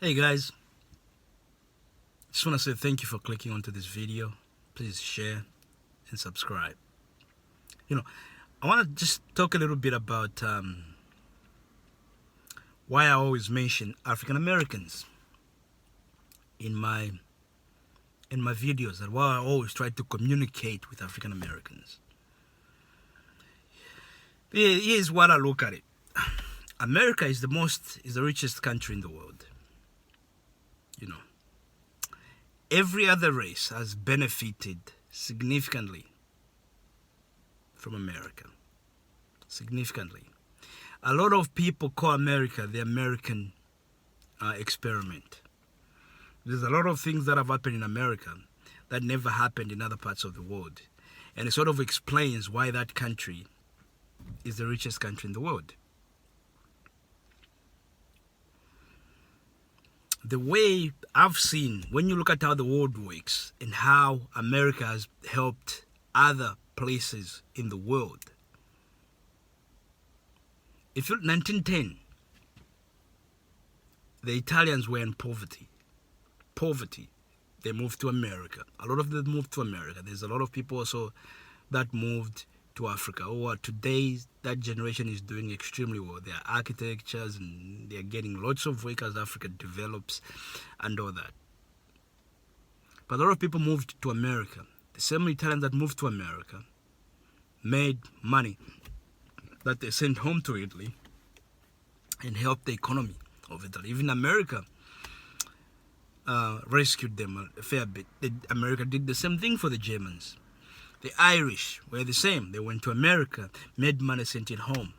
Hey guys, just want to say thank you for clicking onto this video. Please share and subscribe. I want to just talk a little bit about why I always mention African Americans in my videos, and why I always try to communicate with African Americans. Here's what I look at it. America is the richest country in the world. Every other race has benefited significantly from America. Significantly. A lot of people call America the American experiment. There's a lot of things that have happened in America that never happened in other parts of the world. And it sort of explains why that country is the richest country in the world. The way I've seen, when you look at how the world works and how America has helped other places in the world. If 1910, the Italians were in poverty. They moved to America. A lot of them moved to America. There's a lot of people also that moved to Africa. Today, that generation is doing extremely well. They are architectures and they're getting lots of work as Africa develops and all that. But a lot of people moved to America. The same Italians that moved to America made money that they sent home to Italy and helped the economy of Italy. Even America rescued them a fair bit. America did the same thing for the Germans. The Irish were the same. They went to America, made money, sent it home.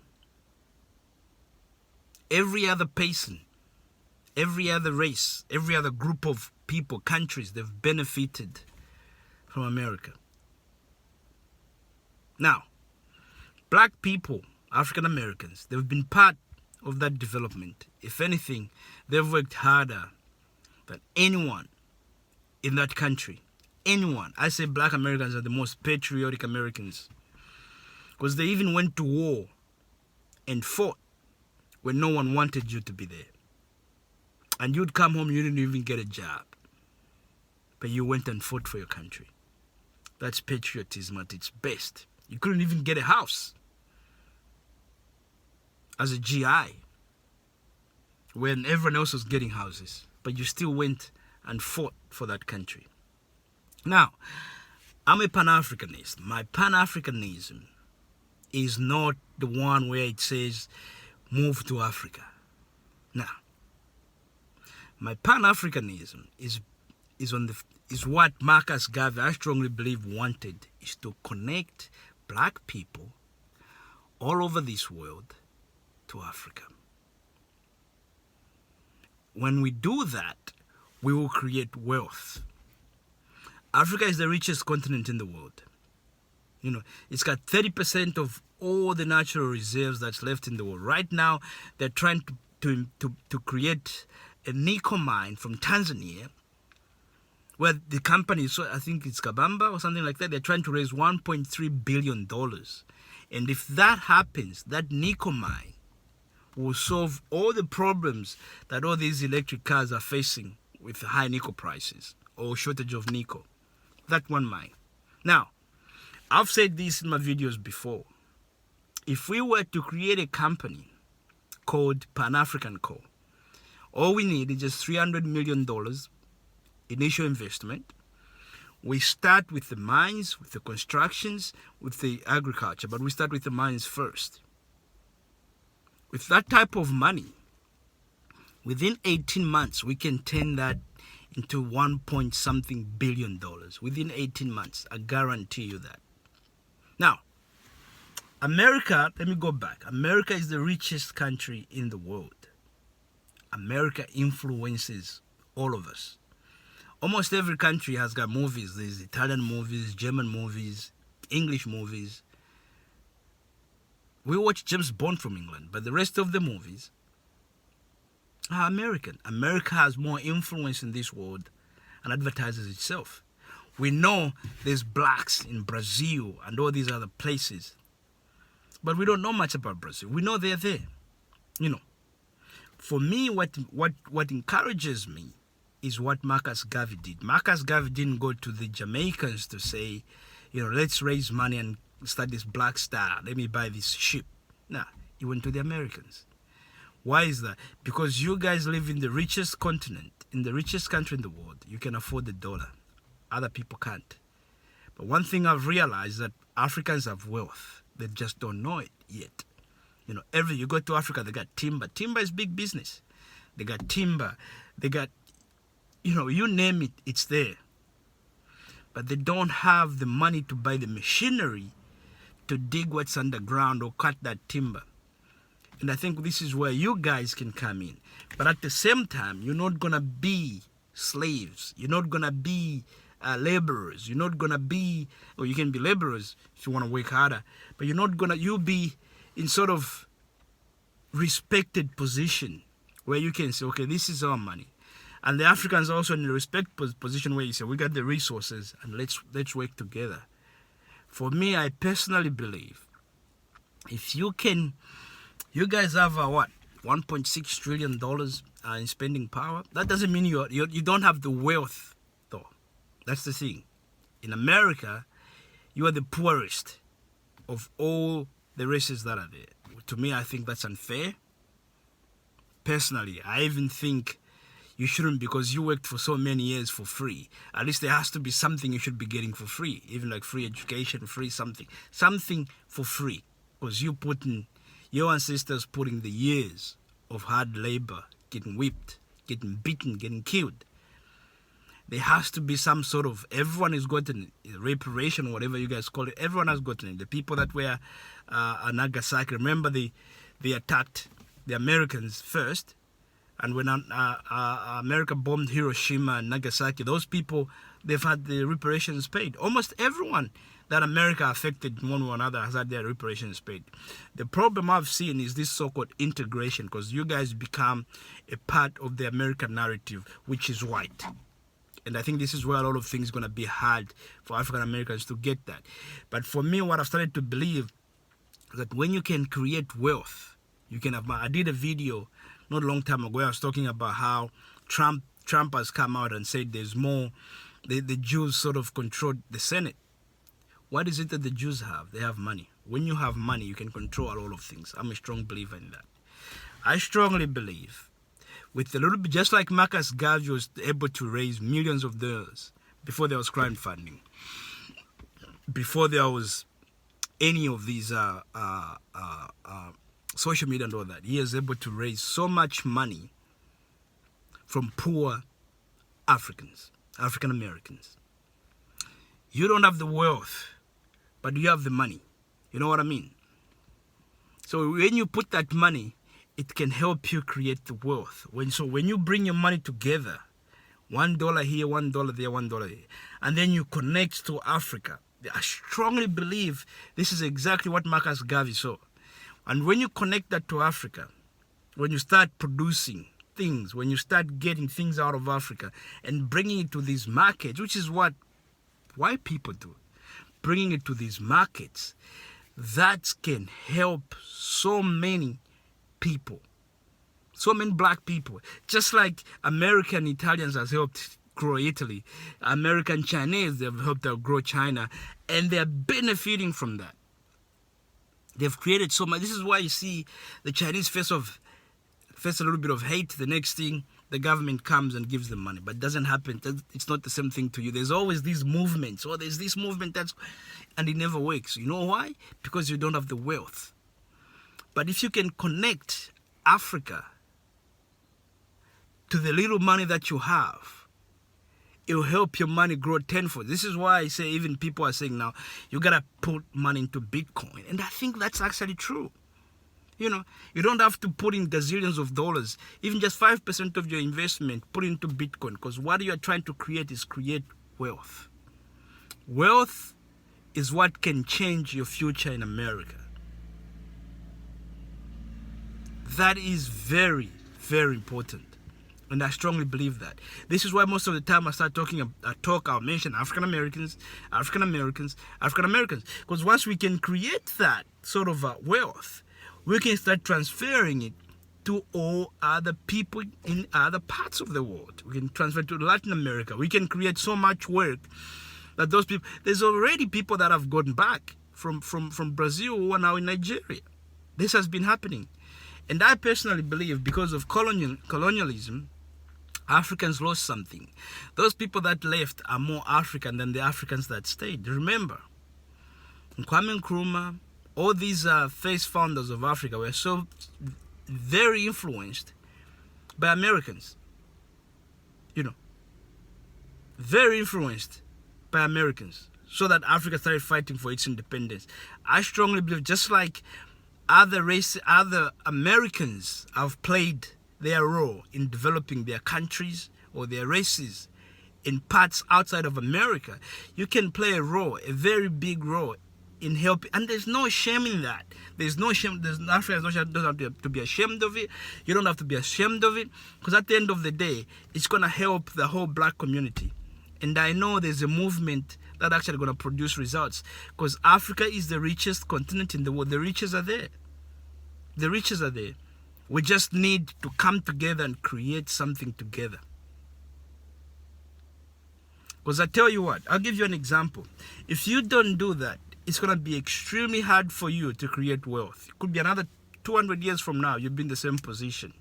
Every other person, every other race, every other group of people, countries, they've benefited from America. Now, black people, African Americans, they've been part of that development. If anything, they've worked harder than anyone in that country. Anyone. I say black Americans are the most patriotic Americans, because they even went to war and fought when no one wanted you to be there. And you'd come home, you didn't even get a job, but you went and fought for your country. That's patriotism at its best. You couldn't even get a house as a GI when everyone else was getting houses, but you still went and fought for that country. Now, I'm a Pan-Africanist. My Pan-Africanism is not the one where it says, move to Africa. Now, my Pan-Africanism is what Marcus Garvey, I strongly believe, wanted, is to connect black people all over this world to Africa. When we do that, we will create wealth. Africa is the richest continent in the world. It's got 30% of all the natural reserves that's left in the world. Right now, they're trying to create a nickel mine from Tanzania, where the company, so I think it's Kabamba or something like that, they're trying to raise $1.3 billion. And if that happens, that nickel mine will solve all the problems that all these electric cars are facing with high nickel prices or shortage of nickel. That one mine. Now, I've said this in my videos before. If we were to create a company called Pan-African Co., all we need is just $300 million initial investment. We start with the mines, with the constructions, with the agriculture, but we start with the mines first. With that type of money, within 18 months, we can turn that into $1.something billion. Within 18 months, I guarantee you that. Now, America, let me go back. America is the richest country in the world. America influences all of us. Almost every country has got movies. There's Italian movies, German movies, English movies. We watch James Bond from England, but the rest of the movies are American. America has more influence in this world and advertises itself. We know there's blacks in Brazil and all these other places, but we don't know much about Brazil. We know they're there. For me, what encourages me is what Marcus Garvey did. Marcus Garvey didn't go to the Jamaicans to say, let's raise money and start this Black Star. Let me buy this ship. Nah, he went to the Americans. Why is that? Because you guys live in the richest continent, in the richest country in the world. You can afford the dollar. Other people can't. But one thing I've realized is that Africans have wealth. They just don't know it yet. You go to Africa, they got timber. Timber is big business. They got timber. They got, you name it, it's there. But they don't have the money to buy the machinery to dig what's underground or cut that timber. And I think this is where you guys can come in. But at the same time, you're not going to be slaves. You're not going to be laborers. You're not going to be, or you can be laborers if you want to work harder. But you'll be in sort of respected position where you can say, okay, this is our money. And the Africans are also in a respected position where you say, we got the resources and let's work together. For me, I personally believe if you guys have $1.6 trillion in spending power. That doesn't mean you don't have the wealth, though. That's the thing. In America, you are the poorest of all the races that are there. To me, I think that's unfair. Personally, I even think you shouldn't, because you worked for so many years for free. At least there has to be something you should be getting for free, even like free education, free something for free, because your ancestors putting the years of hard labor, getting whipped, getting beaten, getting killed. There has to be some sort of, everyone has gotten reparation, whatever you guys call it. Everyone has gotten it. The people that were Nagasaki, remember they attacked the Americans first. And when America bombed Hiroshima and Nagasaki, those people, they've had the reparations paid. Almost everyone that America affected in one way or another has had their reparations paid. The problem I've seen is this so-called integration, because you guys become a part of the American narrative, which is white. And I think this is where a lot of things are going to be hard for African Americans to get that. But for me, what I've started to believe is that when you can create wealth, you can have. I did a video not a long time ago where I was talking about how Trump has come out and said there's more. The Jews sort of control the Senate. What is it that the Jews have? They have money. When you have money, you can control a lot of things. I'm a strong believer in that. I strongly believe, with a little bit, just like Marcus Garvey was able to raise millions of dollars before there was crowdfunding, before there was any of these social media and all that, he was able to raise so much money from poor African Americans. You don't have the wealth, but you have the money. You know what I mean? So when you put that money, it can help you create the wealth. When you bring your money together, $1 here, $1 there, $1 here, and then you connect to Africa, I strongly believe this is exactly what Marcus Garvey saw. And when you connect that to Africa, when you start producing things, when you start getting things out of Africa and bringing it to these markets, which is what white people do, bringing it to these markets, that can help so many people, so many black people. Just like American Italians has helped grow Italy, American Chinese, they've helped grow China, and they're benefiting from that. They've created so much. This is why you see the Chinese face a little bit of hate. The next thing, the government comes and gives them money. But it doesn't happen. It's not the same thing to you. There's always these movements. Oh, there's this movement and it never works. You know why? Because you don't have the wealth. But if you can connect Africa to the little money that you have, it will help your money grow tenfold. This is why I say, even people are saying now, you got to put money into Bitcoin. And I think that's actually true. You don't have to put in gazillions of dollars. Even just 5% of your investment, put into Bitcoin. Because what you are trying to create is create wealth. Wealth is what can change your future in America. That is very, very important. And I strongly believe that. This is why most of the time I I'll mention African Americans. Because once we can create that sort of wealth, we can start transferring it to all other people in other parts of the world. We can transfer to Latin America. We can create so much work that those people, there's already people that have gone back from Brazil who are now in Nigeria. This has been happening. And I personally believe because of colonialism, Africans lost something. Those people that left are more African than the Africans that stayed. Remember, Kwame Nkrumah, all these first founders of Africa were so very influenced by Americans. You know, very influenced by Americans, so that Africa started fighting for its independence. I strongly believe, just like other Americans have played their role in developing their countries or their races in parts outside of America, you can play a role, a very big role, in helping. And there's no shame in that. There's no shame. Africa doesn't have to be ashamed of it. You don't have to be ashamed of it, because at the end of the day, it's going to help the whole black community. And I know there's a movement that actually going to produce results, because Africa is the richest continent in the world. The riches are there. The riches are there. We just need to come together and create something together. Because I tell you what, I'll give you an example. If you don't do that, it's going to be extremely hard for you to create wealth. It could be another 200 years from now, you'll be in the same position.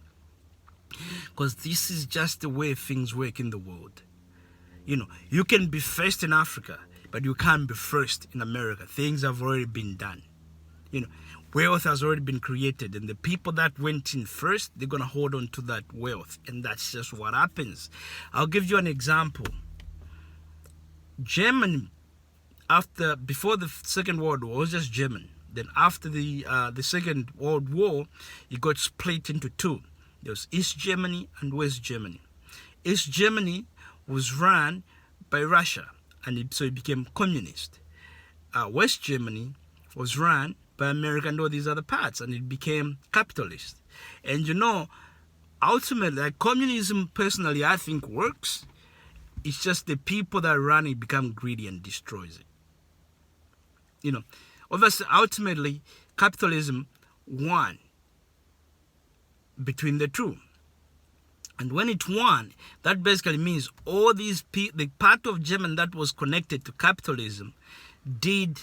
Because this is just the way things work in the world. You know, you can be first in Africa, but you can't be first in America. Things have already been done. You know, wealth has already been created, and the people that went in first, they're going to hold on to that wealth. And that's just what happens. I'll give you an example. Germany, before the Second World War, it was just German. Then after the Second World War, it got split into two. There was East Germany and West Germany. East Germany was run by Russia, and so it became communist. West Germany was run by America and all these other parts, and it became capitalist. And you know, ultimately, like, communism, personally, I think works. It's just the people that run it become greedy and destroys it. You know, obviously, ultimately, capitalism won between the two. And when it won, that basically means all these the part of Germany that was connected to capitalism did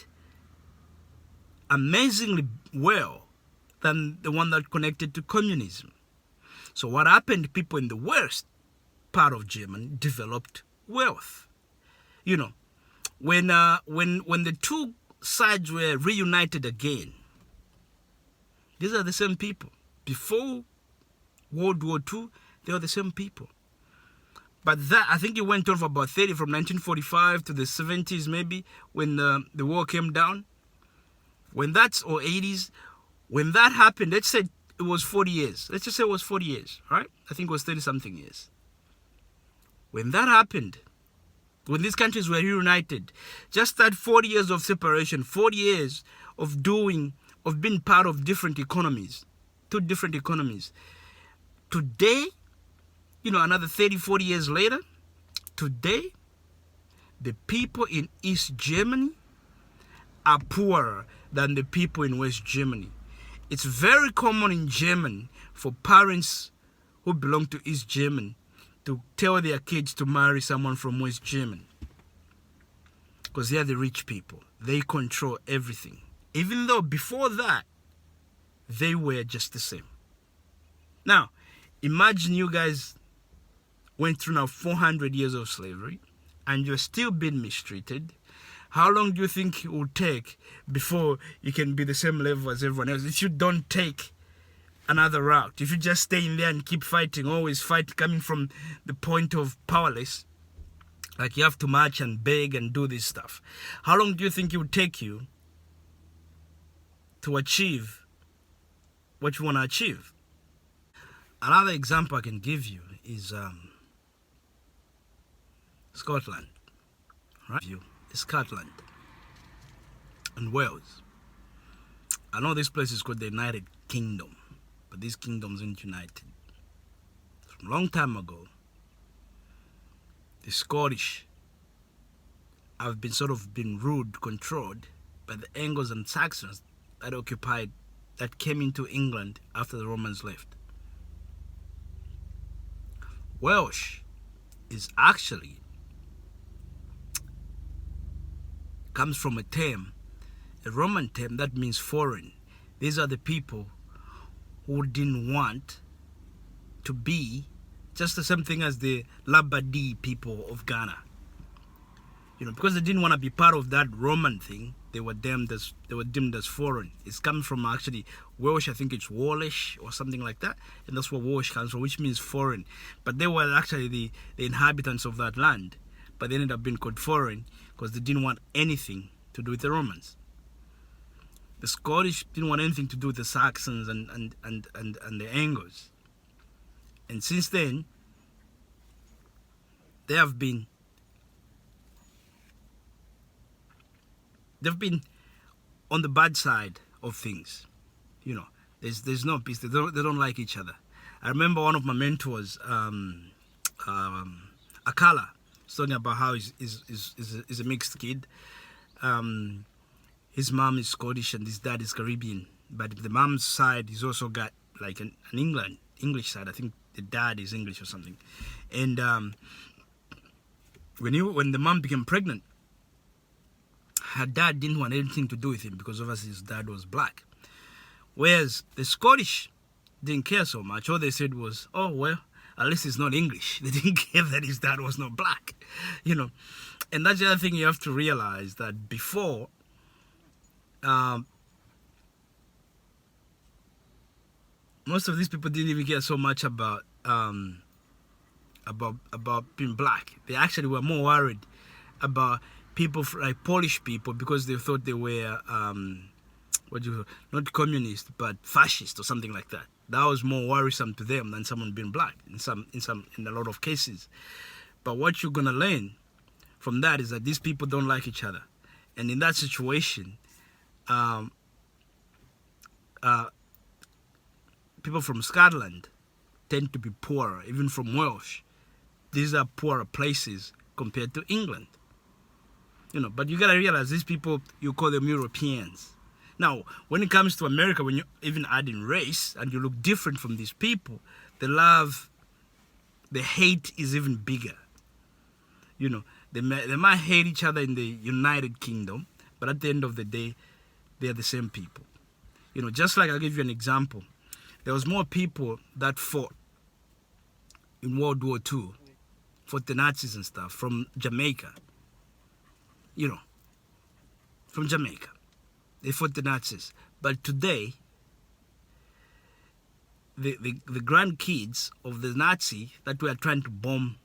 amazingly well than the one that connected to communism. So what happened? People in the worst part of Germany developed wealth. You know, when the two sides were reunited again, these are the same people. Before World War II, they were the same people. But that, I think it went on for about 30, from 1945 to the 70s maybe, when the war came down. When that's, or 80s, when that happened, let's say it was 40 years. Let's just say it was 40 years, right? I think it was 30-something years. When that happened, when these countries were reunited, just that 40 years of separation, 40 years of being part of different economies, two different economies. Today, you know, another 30, 40 years later, today, the people in East Germany are poorer than the people in West Germany. It's very common in Germany for parents who belong to East Germany to tell their kids to marry someone from West Germany, because they are the rich people. They control everything. Even though before that, they were just the same. Now, imagine you guys went through now 400 years of slavery, and you're still being mistreated. How long do you think it will take before you can be the same level as everyone else? If you don't take another route, if you just stay in there and keep fighting, always fight, coming from the point of powerless, like you have to march and beg and do this stuff, how long do you think it will take you to achieve what you want to achieve? Another example I can give you is Scotland, right? Scotland and Wales. I know this place is called the United Kingdom, but these kingdoms aren't united. From a long time ago, the Scottish have been ruled, controlled by the Angles and Saxons that came into England after the Romans left. Welsh is actually comes from a Roman term that means foreign. These are the people who didn't want to be just the same thing as the Labadi people of Ghana. Because they didn't want to be part of that Roman thing, they were deemed as foreign. It comes from actually Welsh, I think it's Wallish or something like that, and that's where Welsh comes from, which means foreign. But they were actually the inhabitants of that land, but they ended up being called foreign because they didn't want anything to do with the Romans. The Scottish didn't want anything to do with the Saxons and the Angles. And since then, they've been on the bad side of things. There's no peace. They don't like each other. I remember one of my mentors, Akala, talking about how he's a mixed kid. His mom is Scottish and his dad is Caribbean. But the mom's side, he's also got like an English side. I think the dad is English or something. And when the mom became pregnant, her dad didn't want anything to do with him because obviously his dad was black. Whereas the Scottish didn't care so much. All they said was, oh, well, at least he's not English. They didn't care that his dad was not black, And that's the other thing you have to realize, that before, most of these people didn't even care so much about being black. They actually were more worried about people like Polish people because they thought they were not communist but fascist or something like that. That was more worrisome to them than someone being black in a lot of cases. But what you're gonna learn from that is that these people don't like each other, and in that situation, people from Scotland tend to be poorer, even from Welsh. These are poorer places compared to England. But you gotta realize these people, you call them Europeans. Now, when it comes to America, when you even add in race and you look different from these people, the hate is even bigger. They might hate each other in the United Kingdom, but at the end of the day, they're the same people. Just like I'll give you an example. There was more people that fought in World War II, fought the Nazis and stuff, from Jamaica. From Jamaica. They fought the Nazis. But today, the grandkids of the Nazi that were trying to bomb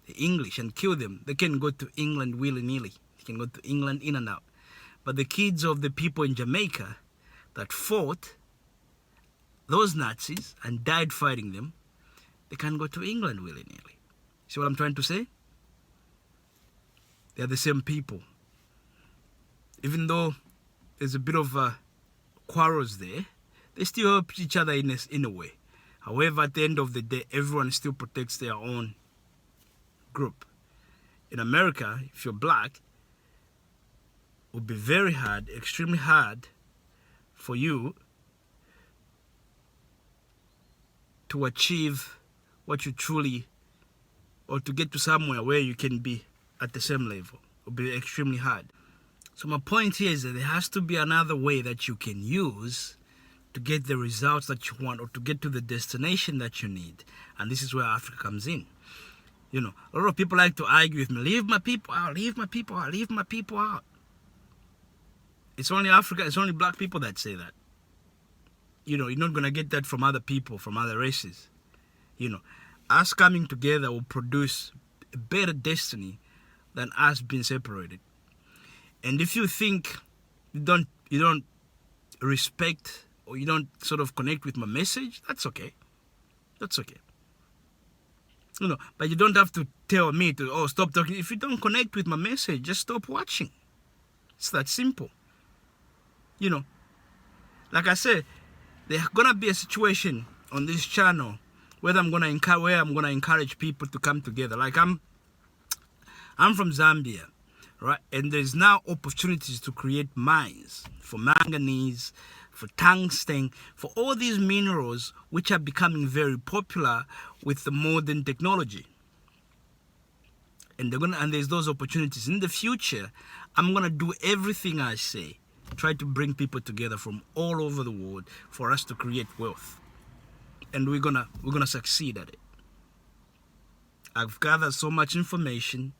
the English and kill them, they can go to England willy-nilly. They can go to England in and out. But the kids of the people in Jamaica that fought those Nazis and died fighting them, they can't go to England willy-nilly. See what I'm trying to say? They're the same people. Even though there's a bit of quarrels there, they still help each other in a way. However, at the end of the day, everyone still protects their own group. In America, if you're black, it would be very hard, extremely hard, for you to achieve what you truly, or to get to somewhere where you can be at the same level. It will be extremely hard. So my point here is that there has to be another way that you can use to get the results that you want, or to get to the destination that you need. And this is where Africa comes in. A lot of people like to argue with me, leave my people out, leave my people out, leave my people out. It's only Africa, it's only black people that say that. You're not going to get that from other people, from other races. Us coming together will produce a better destiny than us being separated. And if you think you don't respect, or you don't sort of connect with my message, that's okay. That's okay. But you don't have to tell me to, stop talking. If you don't connect with my message, just stop watching. It's that simple. Like I said, there's gonna be a situation on this channel where I'm gonna encourage people to come together. Like I'm from Zambia, right? And there's now opportunities to create mines for manganese, for tungsten, for all these minerals which are becoming very popular with the modern technology. And there's those opportunities. In the future, I'm gonna do everything I say, try to bring people together from all over the world for us to create wealth. And we're gonna succeed at it. I've gathered so much information.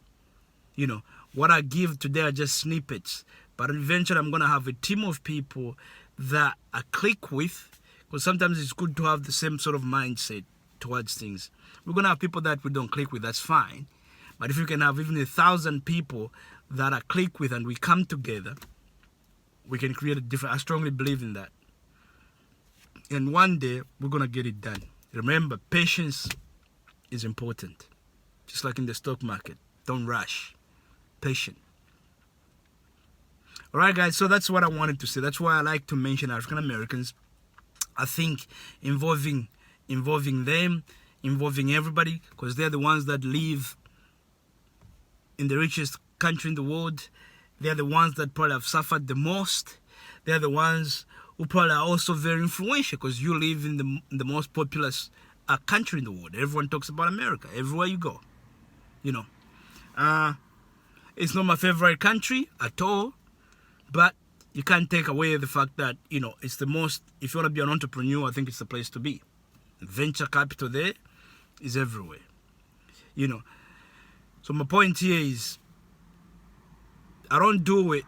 You know, what I give today are just snippets, but eventually I'm gonna have a team of people that I click with, because sometimes it's good to have the same sort of mindset towards things. We're gonna have people that we don't click with, that's fine. But if you can have even 1,000 people that I click with and we come together, we can create a different. I strongly believe in that. And one day we're gonna get it done. Remember, patience is important. Just like in the stock market, don't rush. Patient. All right, guys. So that's what I wanted to say. That's why I like to mention African Americans. I think involving them, involving everybody, because they're the ones that live in the richest country in the world. They're the ones that probably have suffered the most. They're the ones who probably are also very influential, because you live in the most populous country in the world. Everyone talks about America everywhere you go. You know, it's not my favorite country at all, but you can't take away the fact that, you know, it's the most, if you want to be an entrepreneur, I think it's the place to be. Venture capital there is everywhere, you know. So my point here is, I don't do it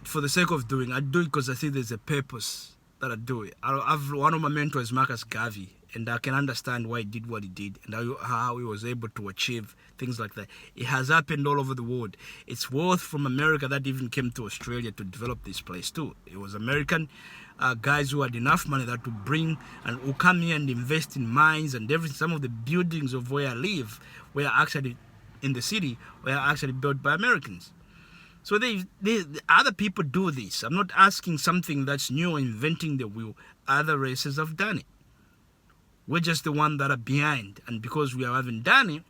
for the sake of doing. I do it because I think there's a purpose that I do it. One of my mentors, Marcus Garvey, and I can understand why he did what he did and how he was able to achieve things like that. It has happened all over the world. It's wealth from America that even came to Australia to develop this place too. It was American guys who had enough money that would bring and who come here and invest in mines and everything. Some of the buildings of where I live were actually in the city were actually built by Americans. So other people do this. I'm not asking something that's new or inventing the wheel. Other races have done it. We're just the ones that are behind. And because we haven't done it,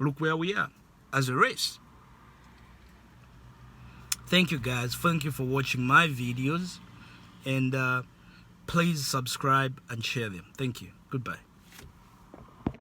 look where we are as a race. Thank you, guys. Thank you for watching my videos. And please subscribe and share them. Thank you. Goodbye.